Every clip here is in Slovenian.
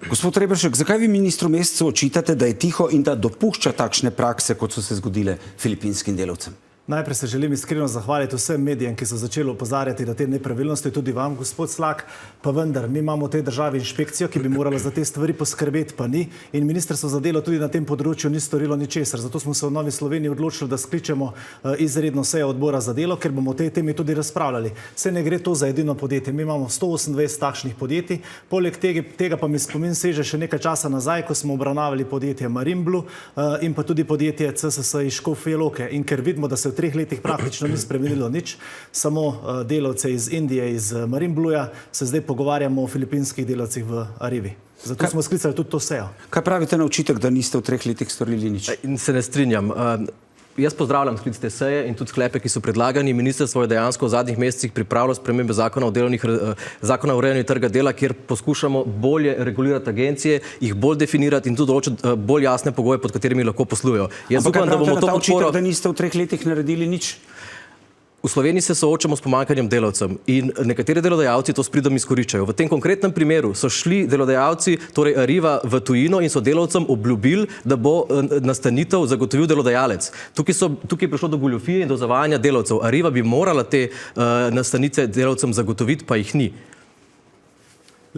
Gospod Reberšek, zakaj vi ministru Mescu očitate, da je tiho in da dopušča takšne prakse, kot so se zgodile filipinskim delavcem? Najprej se želim iskreno zahvaliti vsem medijem, ki so začeli opozarjati na te nepravilnosti, tudi vam, gospod Slak, pa vendar, mi imamo v tej državi inšpekcijo, ki bi morala za te stvari poskrbeti, pa ni, in Ministrstvo za delo tudi na tem področju ni storilo ničesar. Zato smo se v Novi Sloveniji odločili, da skličemo izredno sejo odbora za delo, ker bomo o tej temi tudi razpravljali. Se ne gre to za edino podjetje. Mi imamo 128 takšnih podjetij, poleg tega pa mi spomin seže še nekaj časa nazaj, ko smo obravnavali podjetje Marinblu in pa tudi podjetje CSS iz Škofje Loke. In ker vidimo, da se v 3 letih praktično ni spremenilo nič, samo delavce iz Indije, iz Marinbluja, se zdaj pogovarjamo o filipinskih delavcih v Arrivi. Zato smo sklicali tudi to sejo. Kaj pravite na očitek, da niste v 3 letih storili nič? Se ne strinjam. Jaz pozdravljam sklic te seje in tudi sklepe, ki so predlagani. Ministrstvo je dejansko v zadnjih mesecih pripravilo spremembe zakona o urejanju trga dela, kjer poskušamo bolje regulirati agencije, jih bolj definirati in tudi določiti bolj jasne pogoje, pod katerimi lahko poslujejo. Ampak kaj pravite na ta očitek, da niste v 3 letih naredili nič? V Sloveniji se soočamo s pomanjkanjem delavcev in nekateri delodajalci to s pridom izkoriščajo. V tem konkretnem primeru so šli delodajalci, torej Arriva, v tujino in so delavcem obljubili, da bo nastanitev zagotovil delodajalec. Tukaj je prišlo do goljufije in do zavajanja delavcev. Arriva bi morala te nastanitve delavcem zagotoviti, pa jih ni.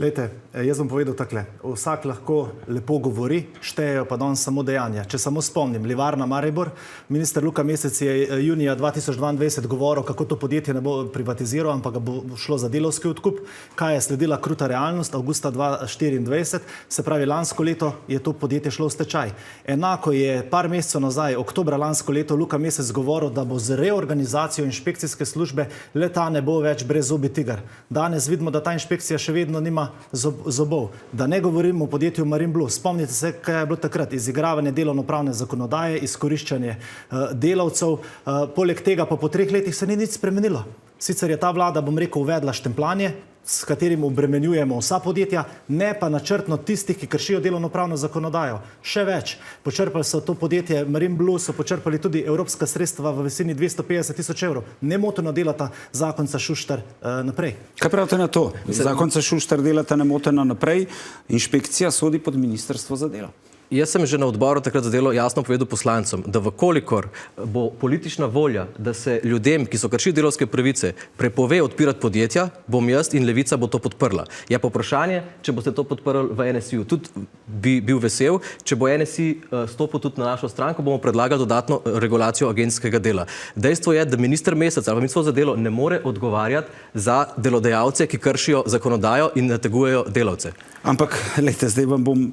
Lejte, jaz bom povedal takle. Vsak lahko lepo govori, štejejo pa danes samo dejanja. Če samo spomnim, Livarna Maribor, minister Luka Mesec je junija 2022 govoril, kako to podjetje ne bo privatiziral, ampak ga bo šlo za delavski odkup. Kaj je sledila kruta realnost? Avgusta 2024, se pravi lansko leto, je to podjetje šlo v stečaj. Enako je par mesecev nazaj, oktobra lansko leto, Luka Mesec govoril, da bo z reorganizacijo inšpekcijske službe le-ta ne bo več brezzobi tiger. Danes vidimo, da ta inšpekcija še vedno nima zobov. Da ne govorimo o podjetju Marinblu. Spomnite se, kaj je bilo takrat. Izigravanje delovnopravne zakonodaje, izkoriščanje delavcev. Poleg tega pa po 3 letih se ni nič spremenilo. Sicer je ta vlada, bom rekel, uvedla štempljanje, s katerim obremenjujemo vsa podjetja, ne pa načrtno tistih, ki kršijo delovnopravno zakonodajo. Še več. Počrpali so to podjetje Marinblu, so počrpali tudi evropska sredstva v visini 250.000 evrov. Nemoteno delata zakonca Šuštar naprej. Kaj pravite na to? Zakonca Šuštar delata nemoteno naprej, inšpekcija sodi pod Ministrstvo za delo. Jaz sem že na odboru takrat za delo jasno povedal poslancem, da vkolikor bo politična volja, da se ljudem, ki so kršili delavske pravice, prepove odpirati podjetja, bom jaz in Levica bo to podprla. Je pa vprašanje, če boste to podprli v NSI-ju. Tudi bi bil vesel, če bo NSI stopil tudi na našo stranko, bomo predlagali dodatno regulacijo agencijskega dela. Dejstvo je, da minister Mesec ali Ministrstvo za delo ne more odgovarjati za delodajalce, ki kršijo zakonodajo in nategujejo delavce. Ampak, lejte, zdaj vam bom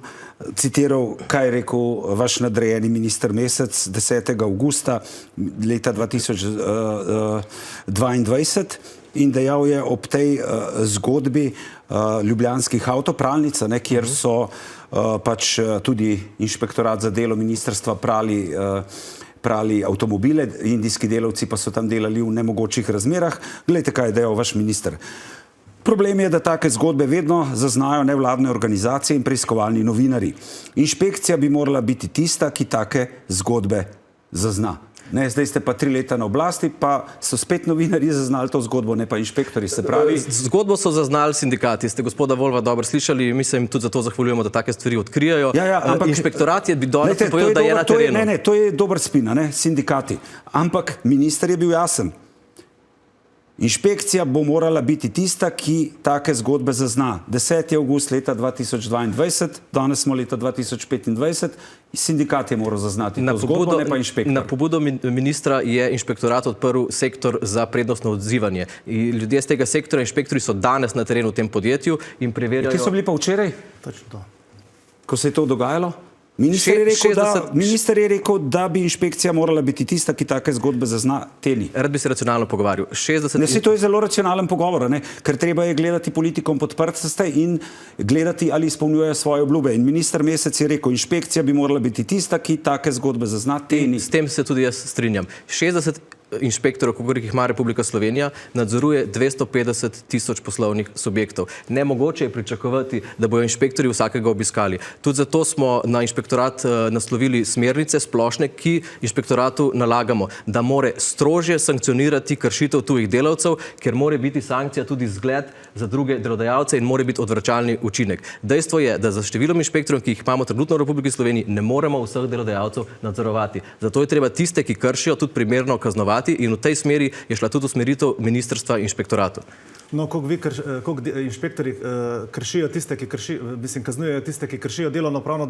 citiral, kaj je rekel vaš nadrejeni minister Mesec 10. avgusta leta 2022 in dejal je ob tej zgodbi ljubljanskih avtopralnic, kjer so pač tudi inšpektorat za delo ministrstva prali avtomobile, indijski delavci pa so tam delali v nemogočih razmerah. Glejte, kaj je dejal vaš minister. Problem je, da take zgodbe vedno zaznajo nevladne organizacije in preiskovalni novinarji. Inšpekcija bi morala biti tista, ki take zgodbe zazna. Ne, zdaj ste pa 3 leta na oblasti, pa so spet novinarji zaznali to zgodbo, ne pa inšpektori, se pravi. Zgodbo so zaznali sindikati. Ste gospoda Volva dobro slišali, mi se jim tudi za to zahvaljujemo, da take stvari odkrijajo. Ampak inšpektorat je bi danes povedal, da je na terenu. Ne, to je dober spin, sindikati. Ampak minister je bil jasen. Inšpekcija bo morala biti tista, ki take zgodbe zazna. 10. avgust leta 2022, danes smo leta 2025, sindikat je moral zaznati to zgodbo, ne pa inšpektor. Na pobudo ministra je inšpektorat odprl sektor za prednostno odzivanje. Ljudje z tega sektora, inšpektori so danes na terenu v tem podjetju in preverjajo... Kje so bili pa včeraj? Točno to. Ko se je to dogajalo? Minister je rekel, da bi inšpekcija morala biti tista, ki take zgodbe zazna, te ni. Rad bi se racionalno pogovarjal. To je zelo racionalen pogovor, ker treba je gledati politikom pod prste in gledati, ali izpolnjujejo svoje obljube. In minister Mesec je rekel, inšpekcija bi morala biti tista, ki take zgodbe zazna, te ni. S tem se tudi jaz strinjam. 60 inšpektorjev, koliko jih ima Republika Slovenija, nadzoruje 250 tisoč poslovnih subjektov. Nemogoče je pričakovati, da bojo inšpektorji vsakega obiskali. Tudi zato smo na inšpektorat naslovili smernice splošne, ki inšpektoratu nalagamo, da more strožje sankcionirati kršitev tujih delavcev, ker mora biti sankcija tudi zgled za druge delodajalce in mora biti odvračalni učinek. Dejstvo je, da za številom inšpektorjev, ki jih imamo trenutno v Republiki Sloveniji, ne moremo vseh delodajalcev nadzorovati. Zato je treba tiste, ki kršijo, tudi primerno kaznovati in v tej smeri je šla tudi usmeritev ministrstva inšpektoratu. No, koliko inšpektori kršijo tiste, kaznujejo tiste, ki kršijo delovno-pravno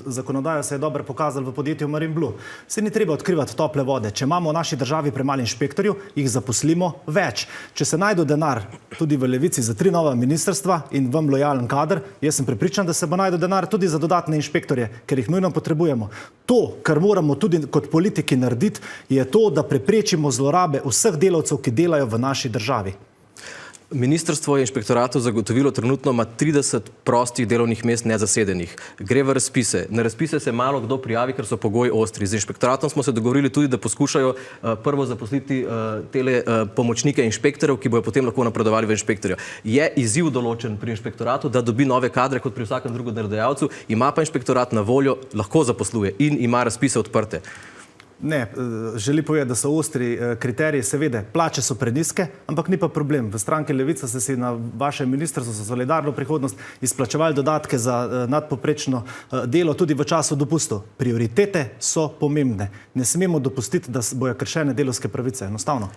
zakonodajo, se je dobro pokazalo v podjetju Marinblu. Se ni treba odkrivati tople vode. Če imamo v naši državi premalo inšpektorjev, jih zaposlimo več. Če se najde denar tudi v Levici za 3 nova ministrstva in vam lojalen kader, jaz sem prepričan, da se bo najde denar tudi za dodatne inšpektorje, ker jih nujno potrebujemo. To, kar moramo tudi kot politiki narediti, je to, da preprečimo zlorabe vseh delavcev, ki delajo v naši državi. Ministrstvo je inšpektoratu zagotovilo trenutno ima 30 prostih delovnih mest nezasedenih. Gre v razpise. Na razpise se malo kdo prijavi, ker so pogoji ostri. Z inšpektoratom smo se dogovorili tudi, da poskušajo prvo zaposliti tele pomočnike inšpektorjev, ki bojo potem lahko napredovali v inšpektorja. Je izziv določen pri inšpektoratu, da dobi nove kadre kot pri vsakem drugem delodajalcu, ima pa inšpektorat na voljo, lahko zaposluje in ima razpise odprte. Ne, želi povedati, da so ostri kriteriji, seveda, plače so preniske, ampak ni pa problem. V stranki Levica ste si na vašem ministrstvu za solidarno prihodnost izplačevali dodatke za nadpoprečno delo tudi v času dopustov. Prioritete so pomembne. Ne smemo dopustiti, da bojo kršene delovske pravice. Enostavno.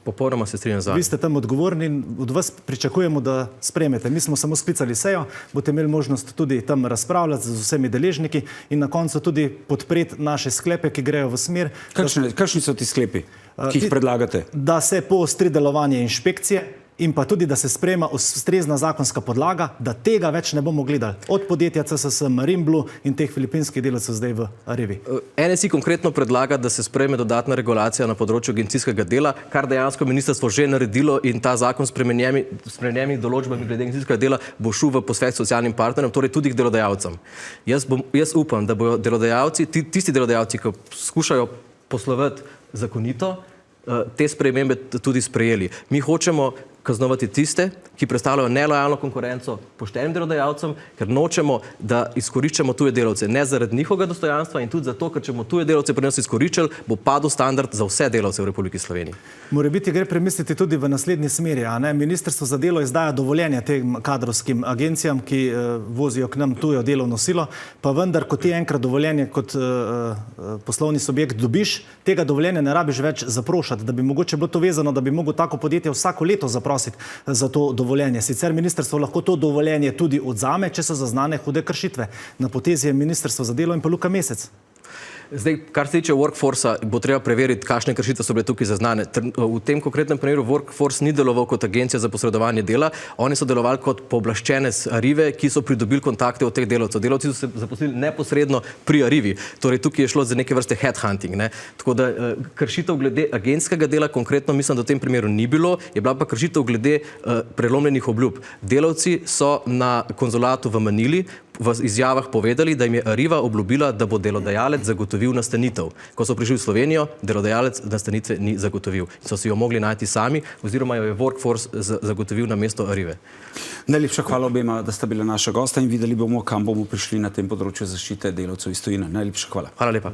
Popolnoma se strinjam z vami. Vi ste tam odgovorni in od vas pričakujemo, da sprejmete. Mi smo samo sklicali sejo, boste imeli možnost tudi tam razpravljati z vsemi deležniki in na koncu tudi podpreti naše sklepe, ki grejo v smer. Kakšni so ti sklepi, ki jih predlagate? Da se poostri delovanje inšpekcije in pa tudi, da se sprejema ustrezna zakonska podlaga, da tega več ne bomo gledali. Od podjetja CSS, Marinblu in teh filipinskih delavcev zdaj v Arivi. NSI konkretno predlaga, da se sprejme dodatna regulacija na področju agencijskega dela, kar dejansko ministrstvo že naredilo in ta zakon s spremenjenimi določbami glede agencijskega dela bo šel v posvet socialnim partnerjem, torej tudi k delodajalcem. Jaz upam, da bojo delodajalci, tisti delodajalci, ki skušajo poslovati zakonito, te spremembe tudi sprejeli. Mi hočemo kaznovati tiste, ki predstavljajo nelojalno konkurenco poštenim delodajalcem, ker nočemo, da izkoriščamo tuje delavce, ne zaradi njihovega dostojanstva in tudi zato, ker če bomo tuje delavce pri nas izkoriščali, bo padel standard za vse delavce v Republiki Sloveniji. Morebiti gre premisliti tudi v naslednji smeri, a ne? Ministrstvo za delo izdaja dovoljenje tem kadrovskim agencijam, ki vozijo k nam tujo delovno silo, pa vendar, ko ti enkrat dovoljenje kot poslovni subjekt dobiš, tega dovoljenja ne rabiš več zaprošati, da bi mogoče bilo to vezano, da bi mogel tako podjetje vsako leto zaprositi za to dovoljenje. Sicer ministrstvo lahko to dovoljenje tudi odzame, če so zaznane hude kršitve. Na potezi je Ministrstvo za delo in pa Luka Mesec. Zdaj, kar se tiče Workforcea, bo treba preveriti, kakšne kršitve so bile tukaj zaznane. V tem konkretnem primeru Workforce ni deloval kot agencija za posredovanje dela, oni so delovali kot pooblaščenec Arive, ki so pridobili kontakte od teh delavcev. Delavci so se zaposlili neposredno pri Arivi, torej tukaj je šlo za neke vrste headhunting. Tako da kršitev glede agentskega dela konkretno mislim, da v tem primeru ni bilo, je bila pa kršitev glede prelomljenih obljub. Delavci so na konzulatu v Manili v izjavah povedali, da jim je Ariva obljubila, da bo delodajalec zagotovil nastanitev. Ko so prišli v Slovenijo, delodajalec nastanitve ni zagotovil. So si jo mogli najti sami, oziroma jo je Workforce zagotovil na mesto Arive. Najlepša hvala obema, da sta bila naša gosta in videli bomo, kam bomo prišli na tem področju zaščite delavcev iz tujine. Najlepša hvala. Hvala lepa.